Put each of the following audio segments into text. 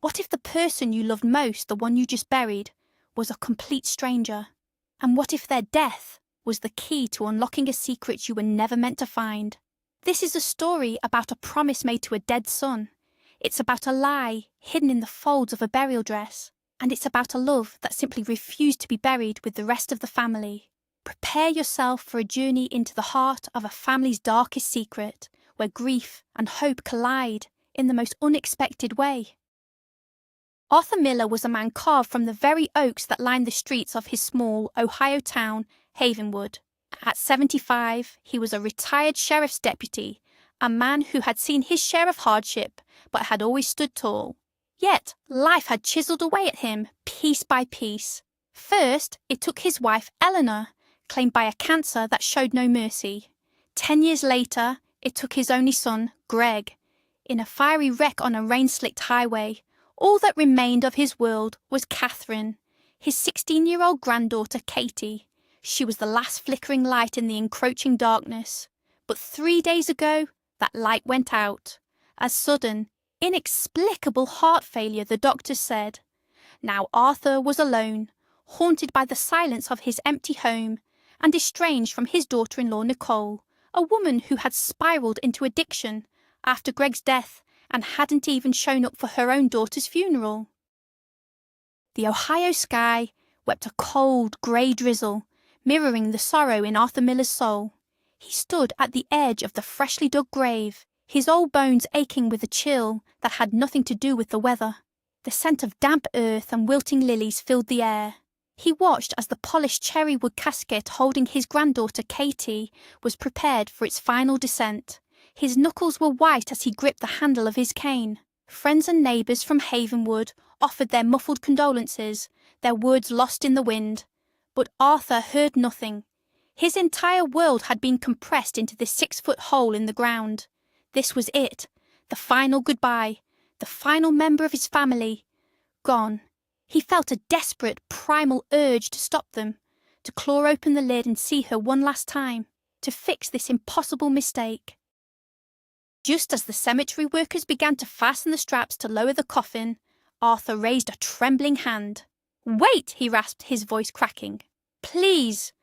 What if the person you loved most, the one you just buried, was a complete stranger? And what if their death was the key to unlocking a secret you were never meant to find? This is a story about a promise made to a dead son. It's about a lie hidden in the folds of a burial dress. And it's about a love that simply refused to be buried with the rest of the family. Prepare yourself for a journey into the heart of a family's darkest secret, where grief and hope collide in the most unexpected way. Arthur Miller was a man carved from the very oaks that lined the streets of his small Ohio town, Havenwood. At 75, he was a retired sheriff's deputy, a man who had seen his share of hardship but had always stood tall. Yet life had chiselled away at him, piece by piece. First, it took his wife Eleanor, claimed by a cancer that showed no mercy. 10 years later, it took his only son, Greg. In a fiery wreck on a rain-slicked highway, all that remained of his world was Catherine, his 16-year-old granddaughter Katie. She was the last flickering light in the encroaching darkness. But 3 days ago, that light went out. A sudden, inexplicable heart failure, the doctors said. Now Arthur was alone, haunted by the silence of his empty home, and estranged from his daughter-in-law Nicole, a woman who had spiralled into addiction after Greg's death and hadn't even shown up for her own daughter's funeral. The Ohio sky wept a cold, grey drizzle, mirroring the sorrow in Arthur Miller's soul. He stood at the edge of the freshly dug grave, his old bones aching with a chill that had nothing to do with the weather. The scent of damp earth and wilting lilies filled the air. He watched as the polished cherry wood casket holding his granddaughter Katie was prepared for its final descent. His knuckles were white as he gripped the handle of his cane. Friends and neighbours from Havenwood offered their muffled condolences, their words lost in the wind. But Arthur heard nothing. His entire world had been compressed into this 6-foot hole in the ground. This was it, the final goodbye, the final member of his family, gone. He felt a desperate, primal urge to stop them, to claw open the lid and see her one last time, to fix this impossible mistake. Just as the cemetery workers began to fasten the straps to lower the coffin, Arthur raised a trembling hand. "Wait!" he rasped, his voice cracking. "Please!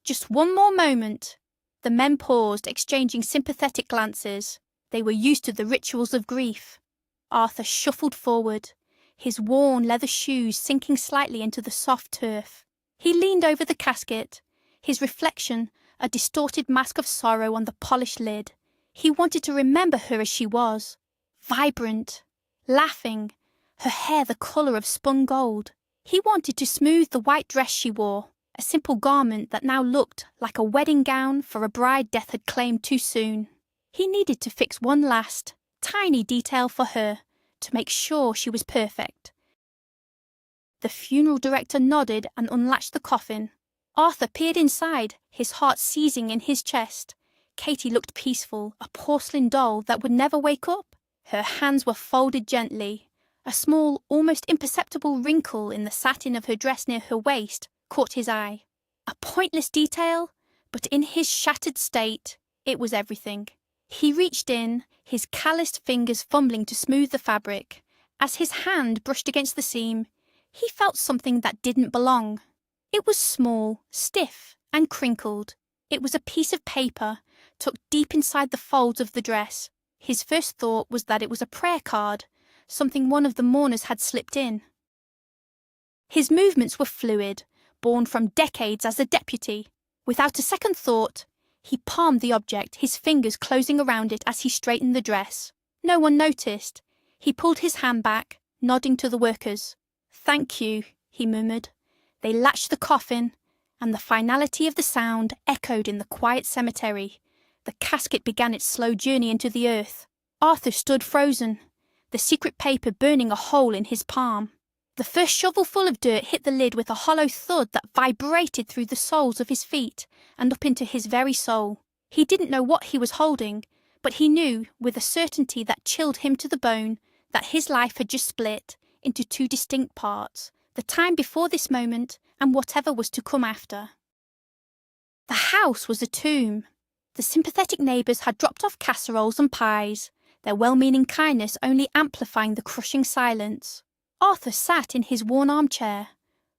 Just one more moment." The men paused, exchanging sympathetic glances. They were used to the rituals of grief. Arthur shuffled forward, his worn leather shoes sinking slightly into the soft turf. He leaned over the casket, his reflection a distorted mask of sorrow on the polished lid. He wanted to remember her as she was, vibrant, laughing, her hair the colour of spun gold. He wanted to smooth the white dress she wore, a simple garment that now looked like a wedding gown for a bride death had claimed too soon. He needed to fix one last, tiny detail for her, to make sure she was perfect. The funeral director nodded and unlatched the coffin. Arthur peered inside, his heart seizing in his chest. Katie looked peaceful, a porcelain doll that would never wake up. Her hands were folded gently. A small, almost imperceptible wrinkle in the satin of her dress near her waist caught his eye. A pointless detail, but in his shattered state, it was everything. He reached in, his calloused fingers fumbling to smooth the fabric. As his hand brushed against the seam, he felt something that didn't belong. It was small, stiff, and crinkled. It was a piece of paper, tucked deep inside the folds of the dress. His first thought was that it was a prayer card, something one of the mourners had slipped in. His movements were fluid, born from decades as a deputy. Without a second thought, he palmed the object, his fingers closing around it as he straightened the dress. No one noticed. He pulled his hand back, nodding to the workers. "Thank you," he murmured. They latched the coffin, and the finality of the sound echoed in the quiet cemetery. The casket began its slow journey into the earth. Arthur stood frozen, the secret paper burning a hole in his palm. The first shovelful of dirt hit the lid with a hollow thud that vibrated through the soles of his feet and up into his very soul. He didn't know what he was holding, but he knew, with a certainty that chilled him to the bone, that his life had just split into two distinct parts, the time before this moment and whatever was to come after. The house was a tomb. The sympathetic neighbours had dropped off casseroles and pies, their well-meaning kindness only amplifying the crushing silence. Arthur sat in his worn armchair,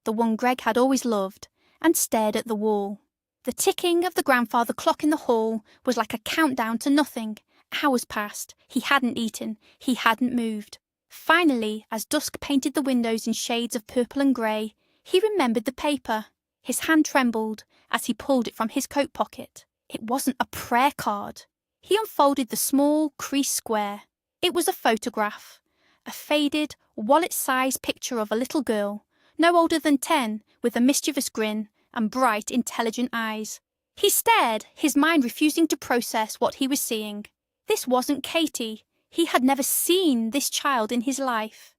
the one Greg had always loved, and stared at the wall. The ticking of the grandfather clock in the hall was like a countdown to nothing. Hours passed. He hadn't eaten. He hadn't moved. Finally, as dusk painted the windows in shades of purple and grey, he remembered the paper. His hand trembled as he pulled it from his coat pocket. It wasn't a prayer card. He unfolded the small, creased square. It was a photograph. A faded, wallet-sized picture of a little girl, no older than 10, with a mischievous grin and bright, intelligent eyes. He stared, his mind refusing to process what he was seeing. This wasn't Katie. He had never seen this child in his life.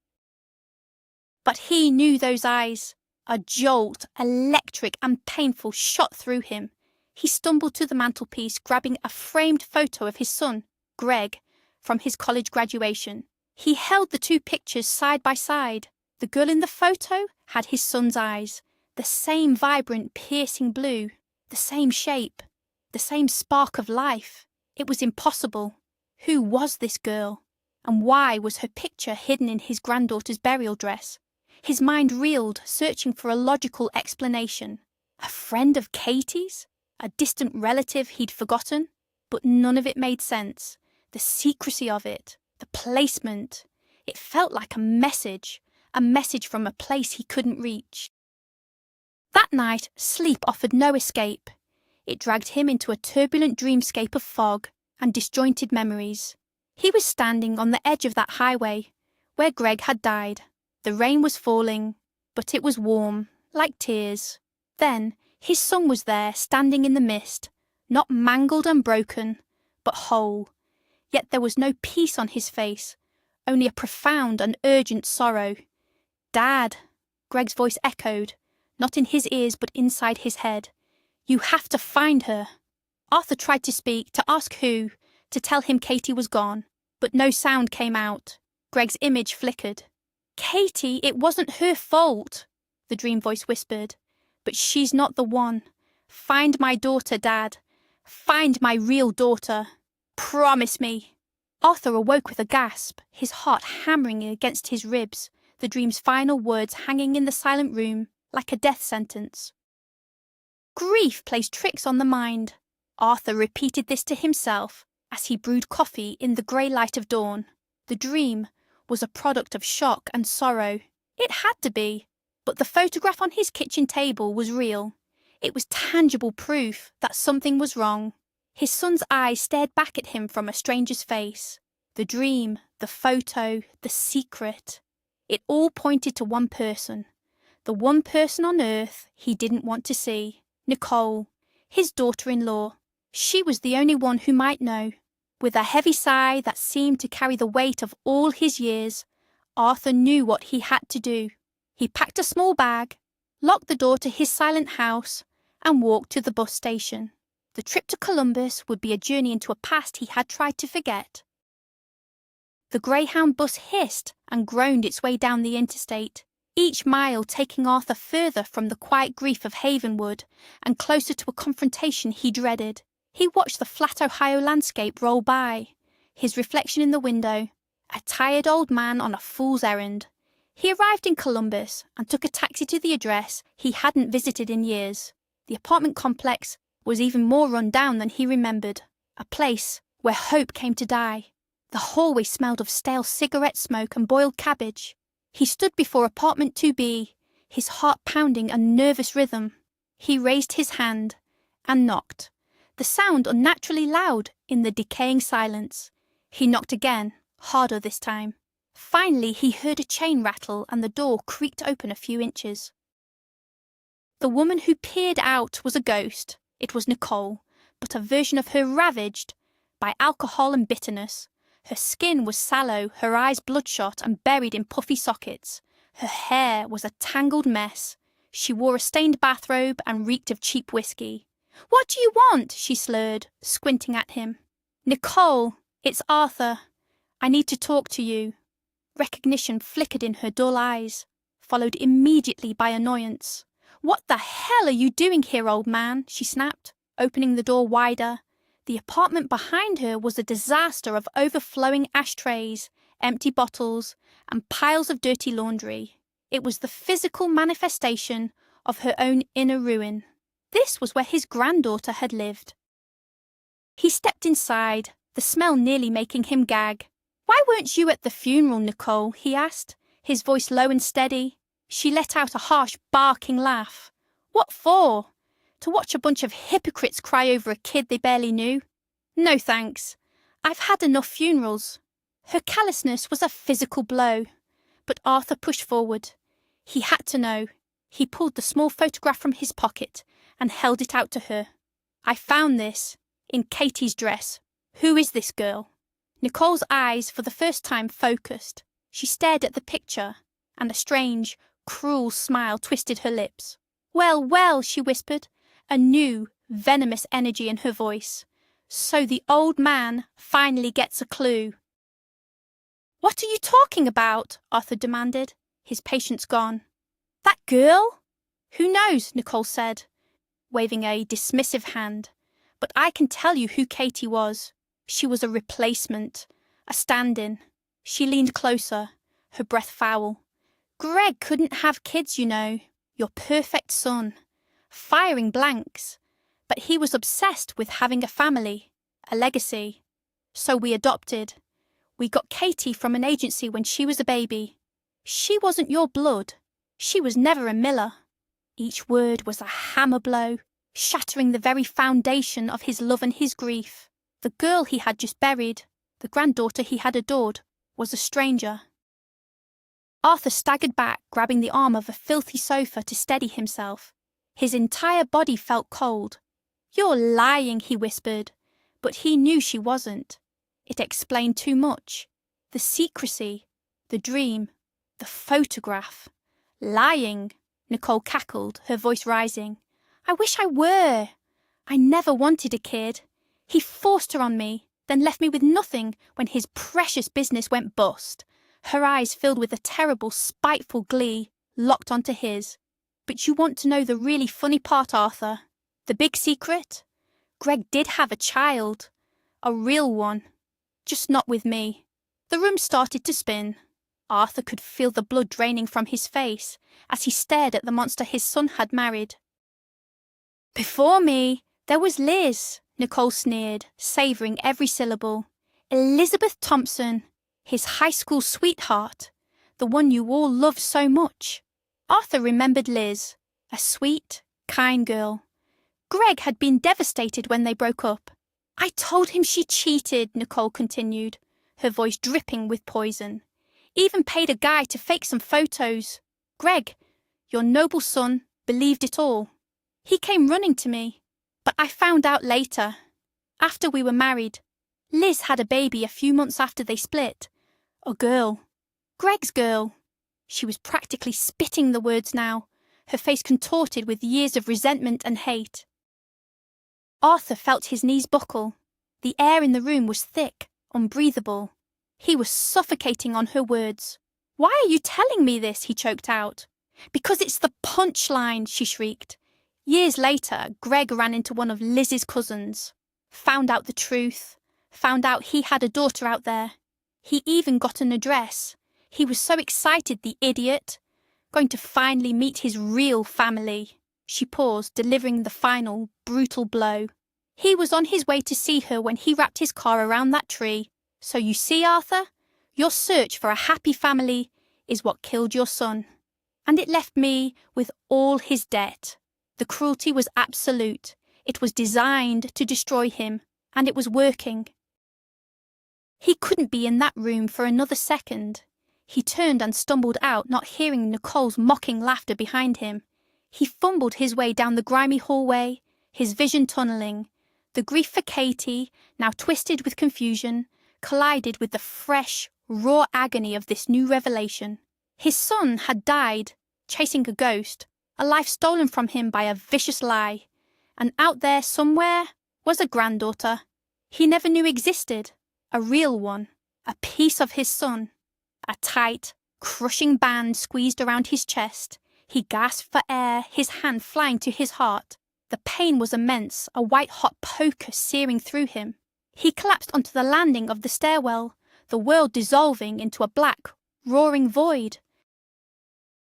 But he knew those eyes. A jolt, electric and painful, shot through him. He stumbled to the mantelpiece, grabbing a framed photo of his son, Greg, from his college graduation. He held the two pictures side by side. The girl in the photo had his son's eyes, the same vibrant, piercing blue, the same shape, the same spark of life. It was impossible. Who was this girl? And why was her picture hidden in his granddaughter's burial dress? His mind reeled, searching for a logical explanation. A friend of Katie's? A distant relative he'd forgotten? But none of it made sense. The secrecy of it, the placement. It felt like a message from a place he couldn't reach. That night, sleep offered no escape. It dragged him into a turbulent dreamscape of fog and disjointed memories. He was standing on the edge of that highway, where Greg had died. The rain was falling, but it was warm, like tears. Then, his son was there, standing in the mist, not mangled and broken, but whole. Yet there was no peace on his face, only a profound and urgent sorrow. "Dad," Greg's voice echoed, not in his ears but inside his head. "You have to find her." Arthur tried to speak, to ask who, to tell him Katie was gone, but no sound came out. Greg's image flickered. "Katie, it wasn't her fault," the dream voice whispered. "But she's not the one. Find my daughter, Dad. Find my real daughter. Promise me." Arthur awoke with a gasp, his heart hammering against his ribs, the dream's final words hanging in the silent room like a death sentence. Grief plays tricks on the mind. Arthur repeated this to himself as he brewed coffee in the grey light of dawn. The dream was a product of shock and sorrow. It had to be. But the photograph on his kitchen table was real. It was tangible proof that something was wrong. His son's eyes stared back at him from a stranger's face. The dream, the photo, the secret. It all pointed to one person. The one person on earth he didn't want to see. Nicole, his daughter-in-law. She was the only one who might know. With a heavy sigh that seemed to carry the weight of all his years, Arthur knew what he had to do. He packed a small bag, locked the door to his silent house, and walked to the bus station. The trip to Columbus would be a journey into a past he had tried to forget. The Greyhound bus hissed and groaned its way down the interstate, each mile taking Arthur further from the quiet grief of Havenwood and closer to a confrontation he dreaded. He watched the flat Ohio landscape roll by, his reflection in the window, a tired old man on a fool's errand. He arrived in Columbus and took a taxi to the address he hadn't visited in years. The apartment complex was even more run down than he remembered, a place where hope came to die. The hallway smelled of stale cigarette smoke and boiled cabbage. He stood before apartment 2B, his heart pounding a nervous rhythm. He raised his hand and knocked, the sound unnaturally loud in the decaying silence. He knocked again, harder this time. Finally, he heard a chain rattle and the door creaked open a few inches. The woman who peered out was a ghost. It was Nicole, but a version of her ravaged by alcohol and bitterness. Her skin was sallow, her eyes bloodshot and buried in puffy sockets. Her hair was a tangled mess. She wore a stained bathrobe and reeked of cheap whiskey. "What do you want?" she slurred, squinting at him. "Nicole, it's Arthur. I need to talk to you." Recognition flickered in her dull eyes, followed immediately by annoyance. "What the hell are you doing here, old man?" she snapped, opening the door wider. The apartment behind her was a disaster of overflowing ashtrays, empty bottles, and piles of dirty laundry. It was the physical manifestation of her own inner ruin. This was where his granddaughter had lived. He stepped inside, the smell nearly making him gag. "Why weren't you at the funeral, Nicole?" he asked, his voice low and steady. She let out a harsh, barking laugh. "What for? To watch a bunch of hypocrites cry over a kid they barely knew? No thanks. I've had enough funerals." Her callousness was a physical blow, but Arthur pushed forward. He had to know. He pulled the small photograph from his pocket and held it out to her. "I found this, in Katie's dress. Who is this girl?" Nicole's eyes, for the first time, focused. She stared at the picture, and a strange, cruel smile twisted her lips. "Well, well," she whispered, a new, venomous energy in her voice. "So the old man finally gets a clue." "What are you talking about?" Arthur demanded, his patience gone. "That girl?" "Who knows?" Nicole said, waving a dismissive hand. "But I can tell you who Katie was. She was a replacement, a stand-in." She leaned closer, her breath foul. "Greg couldn't have kids, you know. Your perfect son. Firing blanks. But he was obsessed with having a family, a legacy. So we adopted. We got Katie from an agency when she was a baby. She wasn't your blood. She was never a Miller." Each word was a hammer blow, shattering the very foundation of his love and his grief. The girl he had just buried, the granddaughter he had adored, was a stranger. Arthur staggered back, grabbing the arm of a filthy sofa to steady himself. His entire body felt cold. "You're lying," he whispered, but he knew she wasn't. It explained too much. The secrecy, the dream, the photograph. "Lying," Nicole cackled, her voice rising. "I wish I were. I never wanted a kid. He forced her on me, then left me with nothing when his precious business went bust." Her eyes filled with a terrible, spiteful glee, locked onto his. "But you want to know the really funny part, Arthur? The big secret? Greg did have a child. A real one. Just not with me." The room started to spin. Arthur could feel the blood draining from his face as he stared at the monster his son had married. "Before me, there was Liz," Nicole sneered, savouring every syllable. "Elizabeth Thompson, his high school sweetheart, the one you all loved so much." Arthur remembered Liz, a sweet, kind girl. Greg had been devastated when they broke up. "I told him she cheated," Nicole continued, her voice dripping with poison. "Even paid a guy to fake some photos. Greg, your noble son, believed it all. He came running to me, but I found out later. After we were married, Liz had a baby a few months after they split. A girl. Greg's girl." She was practically spitting the words now, her face contorted with years of resentment and hate. Arthur felt his knees buckle. The air in the room was thick, unbreathable. He was suffocating on her words. "Why are you telling me this?" he choked out. "Because it's the punchline," she shrieked. Years later, Greg ran into one of Liz's cousins. Found out the truth. Found out he had a daughter out there. He even got an address. He was so excited, the idiot. Going to finally meet his real family. She paused, delivering the final, brutal blow. "He was on his way to see her when he wrapped his car around that tree. So you see, Arthur, your search for a happy family is what killed your son. And it left me with all his debt. The cruelty was absolute. It was designed to destroy him, and it was working." He couldn't be in that room for another second. He turned and stumbled out, not hearing Nicole's mocking laughter behind him. He fumbled his way down the grimy hallway, his vision tunnelling. The grief for Katie, now twisted with confusion, collided with the fresh, raw agony of this new revelation. His son had died, chasing a ghost, a life stolen from him by a vicious lie. And out there somewhere was a granddaughter he never knew existed, a real one, a piece of his son. A tight, crushing band squeezed around his chest. He gasped for air, his hand flying to his heart. The pain was immense, a white-hot poker searing through him. He collapsed onto the landing of the stairwell, the world dissolving into a black, roaring void.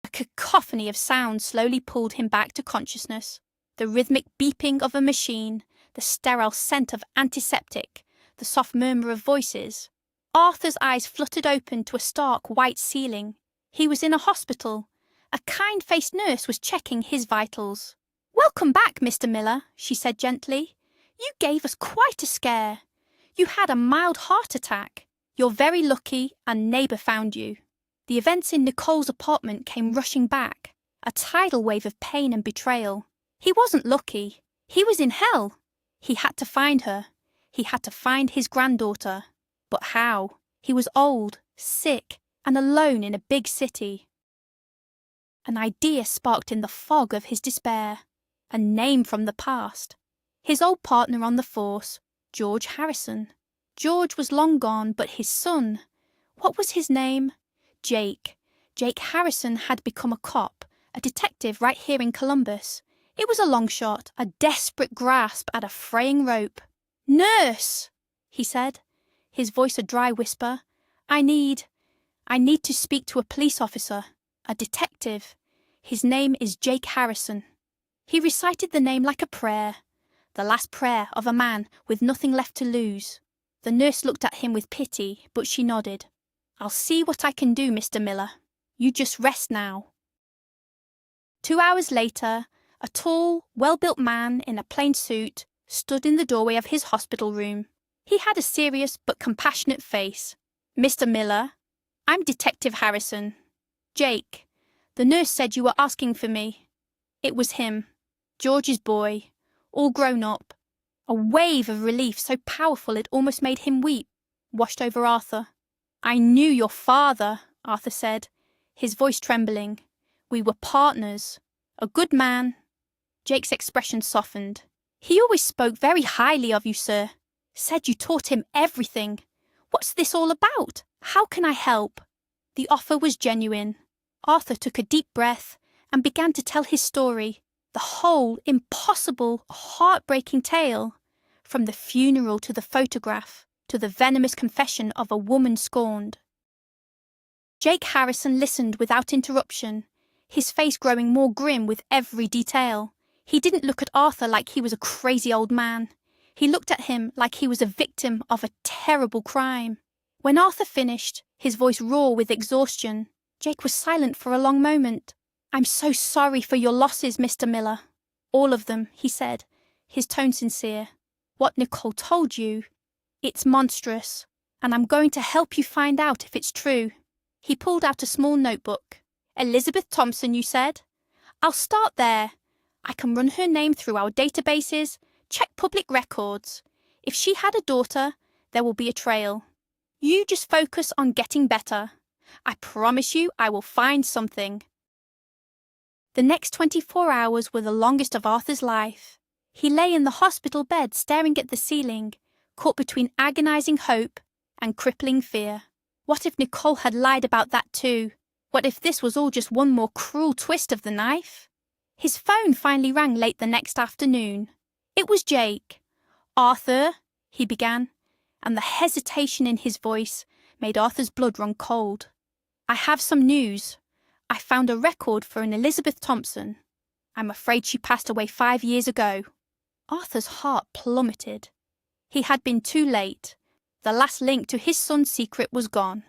A cacophony of sounds slowly pulled him back to consciousness. The rhythmic beeping of a machine, the sterile scent of antiseptic, the soft murmur of voices. Arthur's eyes fluttered open to a stark white ceiling. He was in a hospital. A kind-faced nurse was checking his vitals. "Welcome back, Mr. Miller," she said gently. "You gave us quite a scare. You had a mild heart attack. You're very lucky a neighbour found you." The events in Nicole's apartment came rushing back, a tidal wave of pain and betrayal. He wasn't lucky. He was in hell. He had to find her. He had to find his granddaughter. But how? He was old, sick, and alone in a big city. An idea sparked in the fog of his despair. A name from the past. His old partner on the force, George Harrison. George was long gone, but his son. What was his name? Jake. Jake Harrison had become a cop, a detective right here in Columbus. It was a long shot, a desperate grasp at a fraying rope. "Nurse!" he said, his voice a dry whisper. I need to speak to a police officer, a detective. His name is Jake Harrison." He recited the name like a prayer, the last prayer of a man with nothing left to lose. The nurse looked at him with pity, but she nodded. "I'll see what I can do, Mr. Miller. You just rest now." 2 hours later, a tall, well-built man in a plain suit stood in the doorway of his hospital room. He had a serious but compassionate face. "Mr. Miller, I'm Detective Harrison. Jake, the nurse said you were asking for me." It was him, George's boy, all grown up. A wave of relief so powerful it almost made him weep washed over Arthur. "I knew your father," Arthur said, his voice trembling. "We were partners. A good man." Jake's expression softened. "He always spoke very highly of you, sir. Said you taught him everything. What's this all about? How can I help?" The offer was genuine. Arthur took a deep breath and began to tell his story, the whole impossible, heartbreaking tale, from the funeral to the photograph, to the venomous confession of a woman scorned. Jake Harrison listened without interruption, his face growing more grim with every detail. He didn't look at Arthur like he was a crazy old man. He looked at him like he was a victim of a terrible crime. When Arthur finished, his voice raw with exhaustion, Jake was silent for a long moment. "I'm so sorry for your losses, Mr. Miller." "All of them," he said, his tone sincere. "What Nicole told you, it's monstrous, and I'm going to help you find out if it's true." He pulled out a small notebook. "Elizabeth Thompson, you said? I'll start there. I can run her name through our databases, check public records. If she had a daughter, there will be a trail. You just focus on getting better. I promise you I will find something." The next 24 hours were the longest of Arthur's life. He lay in the hospital bed staring at the ceiling, caught between agonizing hope and crippling fear. What if Nicole had lied about that too? What if this was all just one more cruel twist of the knife? His phone finally rang late the next afternoon. It was Jake. "Arthur," he began, and the hesitation in his voice made Arthur's blood run cold. "I have some news. I found a record for an Elizabeth Thompson. I'm afraid she passed away 5 years ago." Arthur's heart plummeted. He had been too late. The last link to his son's secret was gone.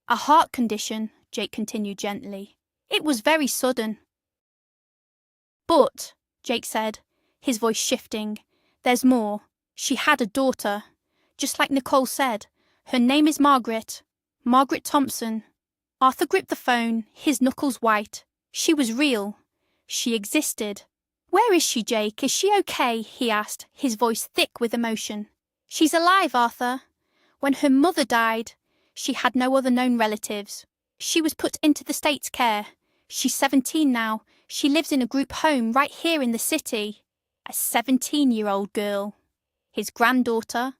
"A heart condition," Jake continued gently. "It was very sudden." "But," Jake said, his voice shifting, "there's more. She had a daughter. Just like Nicole said. Her name is Margaret. Margaret Thompson." Arthur gripped the phone, his knuckles white. She was real. She existed. "Where is she, Jake? Is she okay?" he asked, his voice thick with emotion. "She's alive, Arthur. When her mother died, she had no other known relatives. She was put into the state's care. She's 17 now. She lives in a group home right here in the city. A 17-year-old girl. His granddaughter.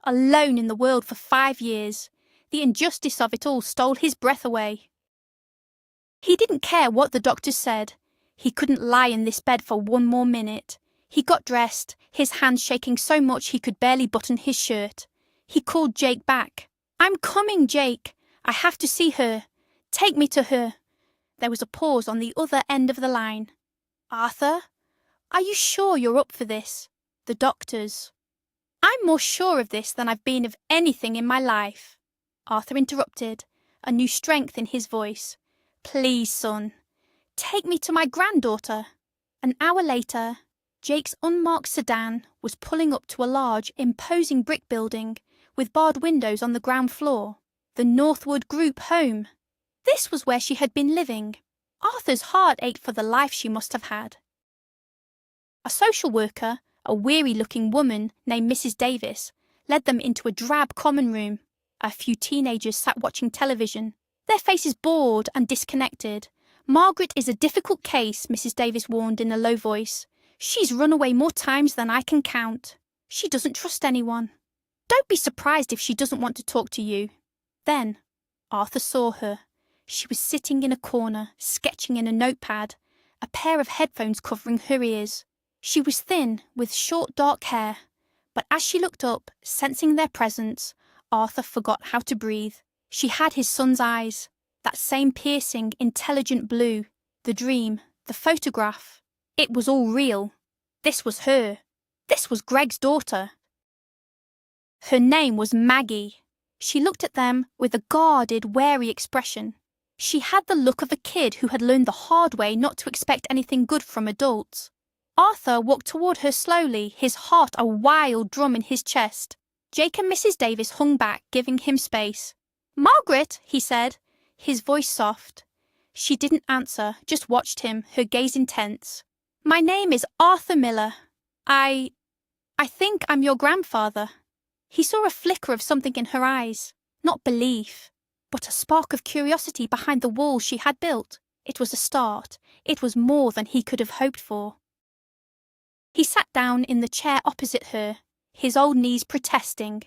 Alone in the world for 5 years. The injustice of it all stole his breath away. He didn't care what the doctors said. He couldn't lie in this bed for one more minute. He got dressed, his hands shaking so much he could barely button his shirt. He called Jake back. I'm coming, Jake. I have to see her. Take me to her. There was a pause on the other end of the line. Arthur? Are you sure you're up for this? The doctors. I'm more sure of this than I've been of anything in my life. Arthur interrupted, a new strength in his voice. Please, son, take me to my granddaughter. An hour later, Jake's unmarked sedan was pulling up to a large, imposing brick building with barred windows on the ground floor. The Northwood Group home. This was where she had been living. Arthur's heart ached for the life she must have had. A social worker, a weary-looking woman named Mrs. Davis, led them into a drab common room. A few teenagers sat watching television, their faces bored and disconnected. Margaret is a difficult case, Mrs. Davis warned in a low voice. She's run away more times than I can count. She doesn't trust anyone. Don't be surprised if she doesn't want to talk to you. Then Arthur saw her. She was sitting in a corner, sketching in a notepad, a pair of headphones covering her ears. She was thin, with short dark hair, but as she looked up, sensing their presence, Arthur forgot how to breathe. She had his son's eyes, that same piercing, intelligent blue, the dream, the photograph. It was all real. This was her. This was Greg's daughter. Her name was Maggie. She looked at them with a guarded, wary expression. She had the look of a kid who had learned the hard way not to expect anything good from adults. Arthur walked toward her slowly, his heart a wild drum in his chest. Jake and Mrs. Davis hung back, giving him space. Margaret, he said, his voice soft. She didn't answer, just watched him, her gaze intense. My name is Arthur Miller. I think I'm your grandfather. He saw a flicker of something in her eyes, not belief, but a spark of curiosity behind the walls she had built. It was a start. It was more than he could have hoped for. He sat down in the chair opposite her, his old knees protesting.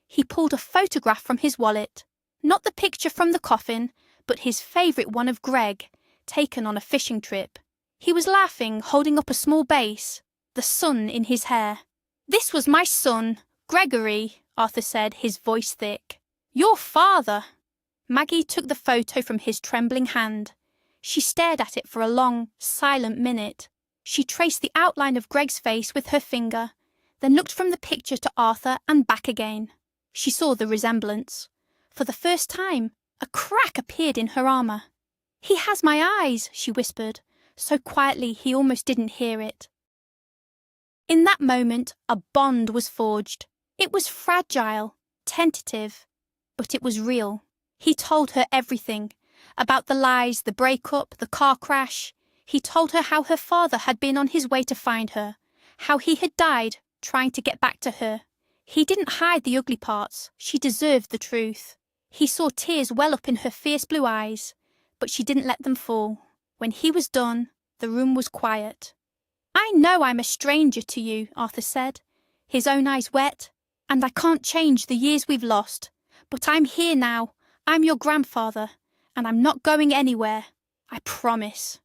He pulled a photograph from his wallet, not the picture from the coffin, but his favourite one of Greg, taken on a fishing trip. He was laughing, holding up a small vase, the sun in his hair. This was my son, Gregory, Arthur said, his voice thick. Your father. Maggie took the photo from his trembling hand. She stared at it for a long, silent minute. She traced the outline of Greg's face with her finger, then looked from the picture to Arthur and back again. She saw the resemblance. For the first time, a crack appeared in her armour. He has my eyes, she whispered, so quietly he almost didn't hear it. In that moment, a bond was forged. It was fragile, tentative, but it was real. He told her everything, about the lies, the breakup, the car crash. He told her how her father had been on his way to find her, how he had died trying to get back to her. He didn't hide the ugly parts. She deserved the truth. He saw tears well up in her fierce blue eyes, but she didn't let them fall. When he was done, the room was quiet. I know I'm a stranger to you, Arthur said, his own eyes wet, and I can't change the years we've lost, but I'm here now. I'm your grandfather, and I'm not going anywhere. I promise.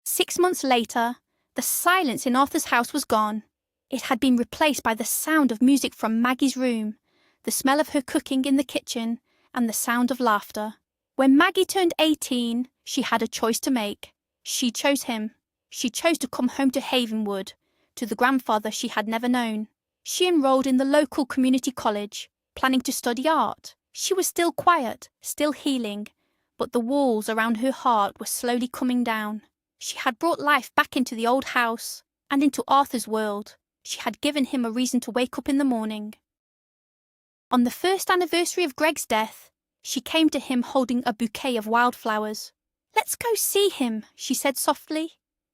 6 months later, the silence in Arthur's house was gone. It had been replaced by the sound of music from Maggie's room, the smell of her cooking in the kitchen, and the sound of laughter. When Maggie turned 18, she had a choice to make. She chose him. She chose to come home to Havenwood, to the grandfather she had never known. She enrolled in the local community college, planning to study art. She was still quiet, still healing, but the walls around her heart were slowly coming down. She had brought life back into the old house and into Arthur's world. She had given him a reason to wake up in the morning. On the first anniversary of Greg's death, she came to him holding a bouquet of wildflowers. Let's go see him, she said softly.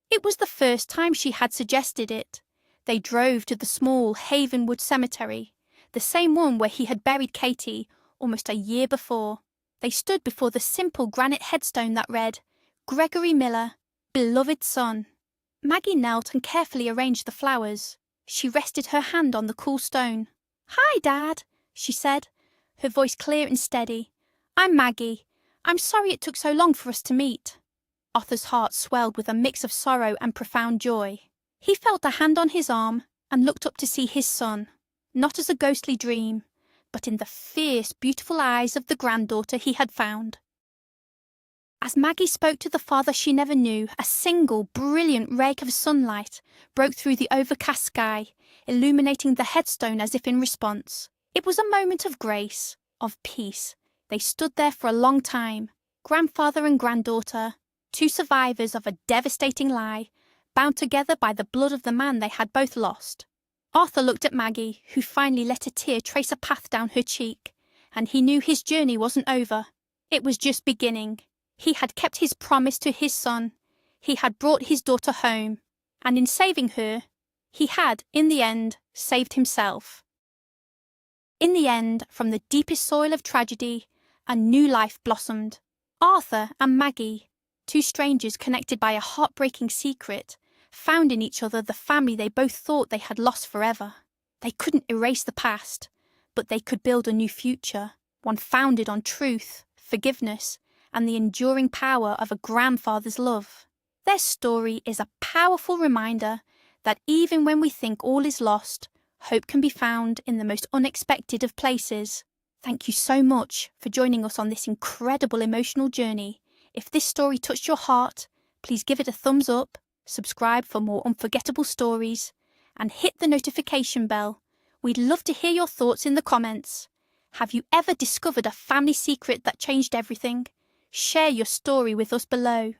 It was the first time she had suggested it. They drove to the small Havenwood cemetery, the same one where he had buried Katie almost a year before. They stood before the simple granite headstone that read, Gregory Miller, beloved son. Maggie knelt and carefully arranged the flowers. She rested her hand on the cool stone. Hi, Dad, she said, her voice clear and steady. I'm Maggie. I'm sorry it took so long for us to meet. Arthur's heart swelled with a mix of sorrow and profound joy. He felt a hand on his arm and looked up to see his son, not as a ghostly dream, but in the fierce, beautiful eyes of the granddaughter he had found. As Maggie spoke to the father she never knew, a single, brilliant ray of sunlight broke through the overcast sky, illuminating the headstone as if in response. It was a moment of grace, of peace. They stood there for a long time, grandfather and granddaughter, two survivors of a devastating lie, bound together by the blood of the man they had both lost. Arthur looked at Maggie, who finally let a tear trace a path down her cheek, and he knew his journey wasn't over. It was just beginning. He had kept his promise to his son. He had brought his daughter home, and in saving her, he had, in the end, saved himself. In the end, from the deepest soil of tragedy, a new life blossomed. Arthur and Maggie, two strangers connected by a heartbreaking secret, found in each other the family they both thought they had lost forever. They couldn't erase the past, but they could build a new future, one founded on truth, forgiveness, and the enduring power of a grandfather's love. Their story is a powerful reminder that even when we think all is lost, hope can be found in the most unexpected of places. Thank you so much for joining us on this incredible emotional journey. If this story touched your heart, please give it a thumbs up, subscribe for more unforgettable stories, and hit the notification bell. We'd love to hear your thoughts in the comments. Have you ever discovered a family secret that changed everything? Share your story with us below.